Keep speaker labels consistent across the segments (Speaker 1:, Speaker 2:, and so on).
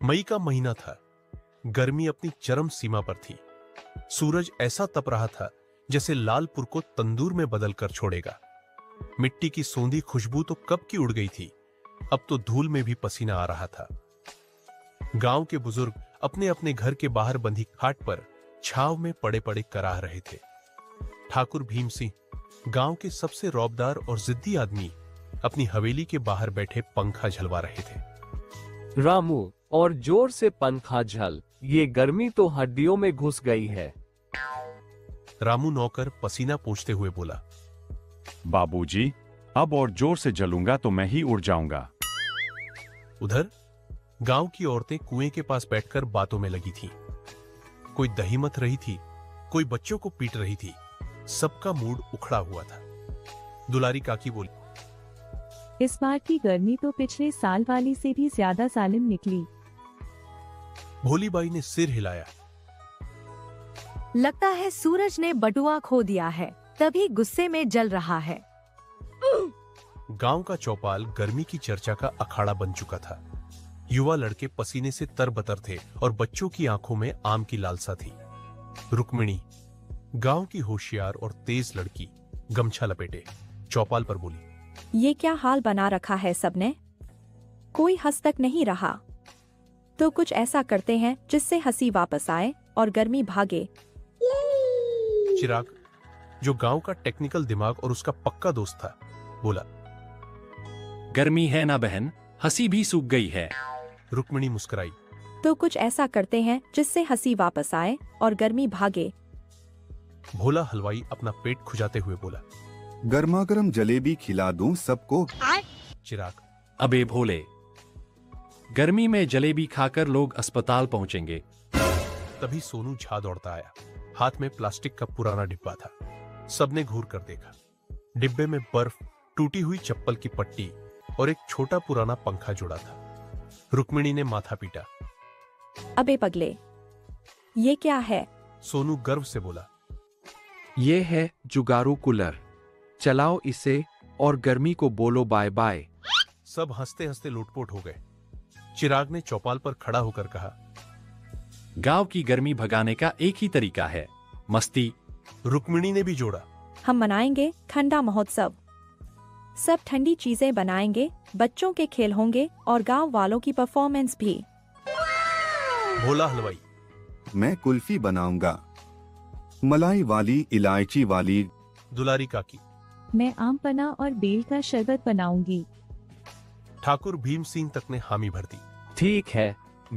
Speaker 1: मई का महीना था। गर्मी अपनी चरम सीमा पर थी। सूरज ऐसा तप रहा था जैसे लालपुर को तंदूर में बदल कर छोड़ेगा। मिट्टी की सोंधी खुशबू तो कब की उड़ गई थी, अब तो धूल में भी पसीना आ रहा था। गांव के बुजुर्ग अपने अपने घर के बाहर बंधी खाट पर छाव में पड़े पड़े कराह रहे थे। ठाकुर भीम सिंह, गांव के सबसे रौबदार और जिद्दी आदमी, अपनी हवेली के बाहर बैठे पंखा झलवा रहे थे।
Speaker 2: रामू, और जोर से पंखा झल, ये गर्मी तो हड्डियों में घुस गई है।
Speaker 1: रामू नौकर पसीना पोंछते हुए बोला।
Speaker 3: बाबूजी, अब और जोर से जलूंगा तो मैं ही उड़ जाऊंगा।
Speaker 1: उधर गांव की औरतें कुएं के पास बैठकर बातों में लगी थीं। कोई दही मथ रही थी, कोई बच्चों को पीट रही थी। सबका मूड उखड़ा हुआ था। दुलारी काकी बोली,
Speaker 4: इस बार की गर्मी तो पिछले साल वाली से भी ज्यादा जालिम निकली।
Speaker 1: भोलीबाई ने सिर हिलाया।
Speaker 5: लगता है सूरज ने बटुआ खो दिया है, तभी गुस्से में जल रहा है।
Speaker 1: गांव का चौपाल गर्मी की चर्चा का अखाड़ा बन चुका था। युवा लड़के पसीने से तरबतर थे और बच्चों की आंखों में आम की लालसा थी। रुक्मिणी, गांव की होशियार और तेज लड़की, गमछा लपेटे चौपाल पर बोली,
Speaker 5: ये क्या हाल बना रखा है सबने? कोई हंस तक नहीं रहा। तो कुछ ऐसा करते हैं जिससे हंसी वापस आए और गर्मी भागे।
Speaker 1: चिराग, जो गांव का टेक्निकल दिमाग और उसका पक्का दोस्त था, बोला,
Speaker 6: गर्मी है ना बहन, हंसी भी सूख गई है।
Speaker 1: रुक्मिणी मुस्कुराई।
Speaker 5: तो कुछ ऐसा करते हैं जिससे हंसी वापस आए और गर्मी भागे।
Speaker 1: भोला हलवाई अपना पेट खुजाते हुए बोला,
Speaker 7: गर्मागर्म जलेबी खिला दूं सबको।
Speaker 1: चिराग,
Speaker 6: अबे भोले, गर्मी में जलेबी खाकर लोग अस्पताल पहुंचेंगे।
Speaker 1: तभी सोनू झा दौड़ता आया। हाथ में प्लास्टिक का पुराना डिब्बा था। सबने घूर कर देखा। डिब्बे में बर्फ, टूटी हुई चप्पल की पट्टी और एक छोटा पुराना पंखा जुड़ा था। रुक्मिणी ने माथा पीटा।
Speaker 5: अबे पगले, ये क्या है?
Speaker 1: सोनू गर्व से बोला,
Speaker 8: ये है जुगारू कूलर, चलाओ इसे और गर्मी को बोलो बाय बाय।
Speaker 1: सब हंसते हंसते लुटपुट हो गए। चिराग ने चौपाल पर खड़ा होकर कहा,
Speaker 6: गांव की गर्मी भगाने का एक ही तरीका है, मस्ती।
Speaker 1: रुक्मिणी ने भी जोड़ा,
Speaker 5: हम मनाएंगे ठंडा महोत्सव। सब ठंडी चीजें बनाएंगे, बच्चों के खेल होंगे और गांव वालों की परफॉर्मेंस भी।
Speaker 1: भोला हलवाई,
Speaker 7: मैं कुल्फी बनाऊंगा, मलाई वाली, इलायची वाली।
Speaker 1: दुलारी काकी,
Speaker 4: मैं आम पन्ना और बेल का शरबत बनाऊंगी।
Speaker 1: ठाकुर भीम सिंह तक ने हामी भर दी।
Speaker 2: ठीक है,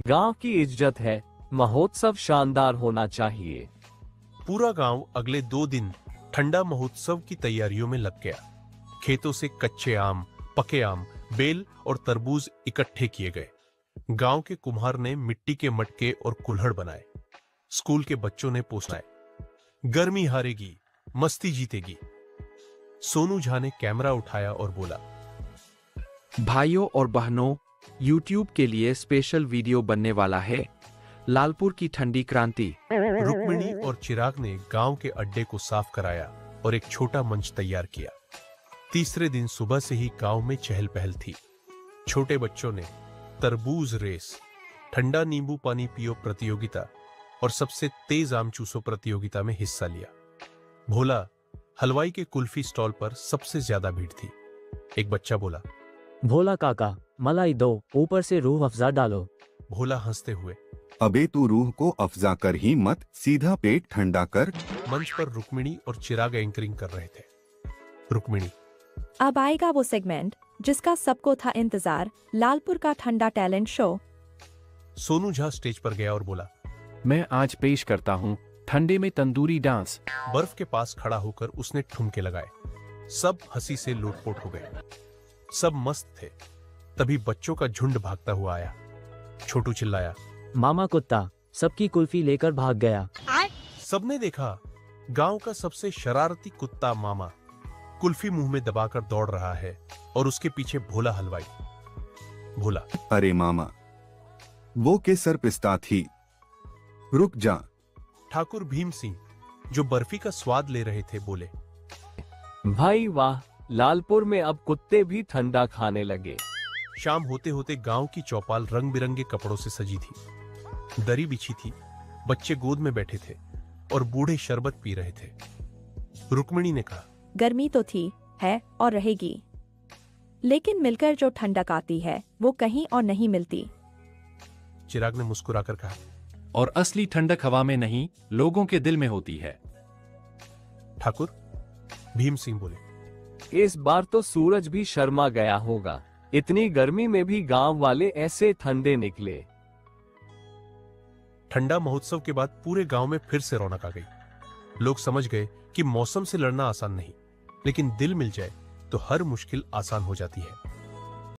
Speaker 2: गांव की इज्जत है, महोत्सव शानदार होना चाहिए।
Speaker 1: पूरा गांव अगले 2 दिन ठंडा महोत्सव की तैयारियों में लग गया। खेतों से कच्चे आम, पके आम, बेल और तरबूज इकट्ठे किए गए। गांव के कुम्हार ने मिट्टी के मटके और कुल्हड़ बनाए। स्कूल के बच्चों ने पोस्टाए, गर्मी हारेगी, मस्ती जीतेगी। सोनू झा ने कैमरा उठाया और बोला,
Speaker 8: भाइयों और बहनों, YouTube के लिए स्पेशल वीडियो बनने वाला है, लालपुर की ठंडी क्रांति।
Speaker 1: रुक्मिणी और चिराग ने गांव के अड्डे को साफ कराया और एक छोटा मंच तैयार किया। तीसरे दिन सुबह से ही गांव में चहल पहल थी। छोटे बच्चों ने तरबूज रेस, ठंडा नींबू पानी पियो प्रतियोगिता और सबसे तेज आम चूसो प्रतियोगिता में हिस्सा लिया। भोला हलवाई के कुल्फी स्टॉल पर सबसे ज्यादा भीड़ थी। एक बच्चा बोला,
Speaker 9: भोला काका, मलाई दो, ऊपर से रूह अफ़ज़ा डालो।
Speaker 1: भोला हंसते हुए,
Speaker 7: अबे तू रूह को अफ़ज़ा कर ही मत, सीधा पेट ठंडा कर।
Speaker 1: मंच पर रुक्मिणी और चिराग एंकरिंग कर रहे थे। रुक्मिणी,
Speaker 5: अब आएगा वो सेगमेंट जिसका सबको था इंतजार, लालपुर का ठंडा talent show.
Speaker 1: Sonu Jha stage पर गया और बोला,
Speaker 8: मैं आज पेश करता हूँ ठंडे में तंदूरी डांस।
Speaker 1: बर्फ के पास खड़ा होकर उसने ठुमके लगाए। सब हंसी से लोटपोट हो गए। सब मस्त थे। तभी बच्चों का झुंड भागता हुआ आया। छोटू चिल्लाया,
Speaker 9: मामा कुत्ता, सबकी कुल्फी लेकर भाग गया।
Speaker 1: सबने देखा, गांव का सबसे शरारती कुत्ता मामा कुल्फी मुंह में दबाकर दौड़ रहा है और उसके पीछे भोला हलवाई। भोला,
Speaker 7: अरे मामा, वो के सर पिस्ता थी, रुक जा।
Speaker 1: ठाकुर भीम सिंह, जो बर्फी का स्वाद ले रहे थे, बोले,
Speaker 2: भाई वाह, लालपुर में अब कुत्ते भी ठंडा खाने लगे।
Speaker 1: शाम होते होते गांव की चौपाल रंग बिरंगे कपड़ों से सजी थी। दरी बिछी थी, बच्चे गोद में बैठे थे और बूढ़े शरबत पी रहे थे। रुक्मिणी ने कहा,
Speaker 5: गर्मी तो थी, है और रहेगी, लेकिन मिलकर जो ठंडक आती है वो कहीं और नहीं मिलती।
Speaker 1: चिराग ने मुस्कुराकर कहा,
Speaker 6: और असली ठंडक हवा में नहीं, लोगों के दिल में होती है।
Speaker 1: ठाकुर, भीम सिंह बोले,
Speaker 2: इस बार तो सूरज भी शर्मा गया होगा, इतनी गर्मी में भी गांव वाले ऐसे ठंडे निकले।
Speaker 1: ठंडा महोत्सव के बाद पूरे गांव में फिर से रौनक आ गई। लोग समझ गए कि मौसम से लड़ना आसान नहीं, लेकिन दिल मिल जाए तो हर मुश्किल आसान हो जाती है।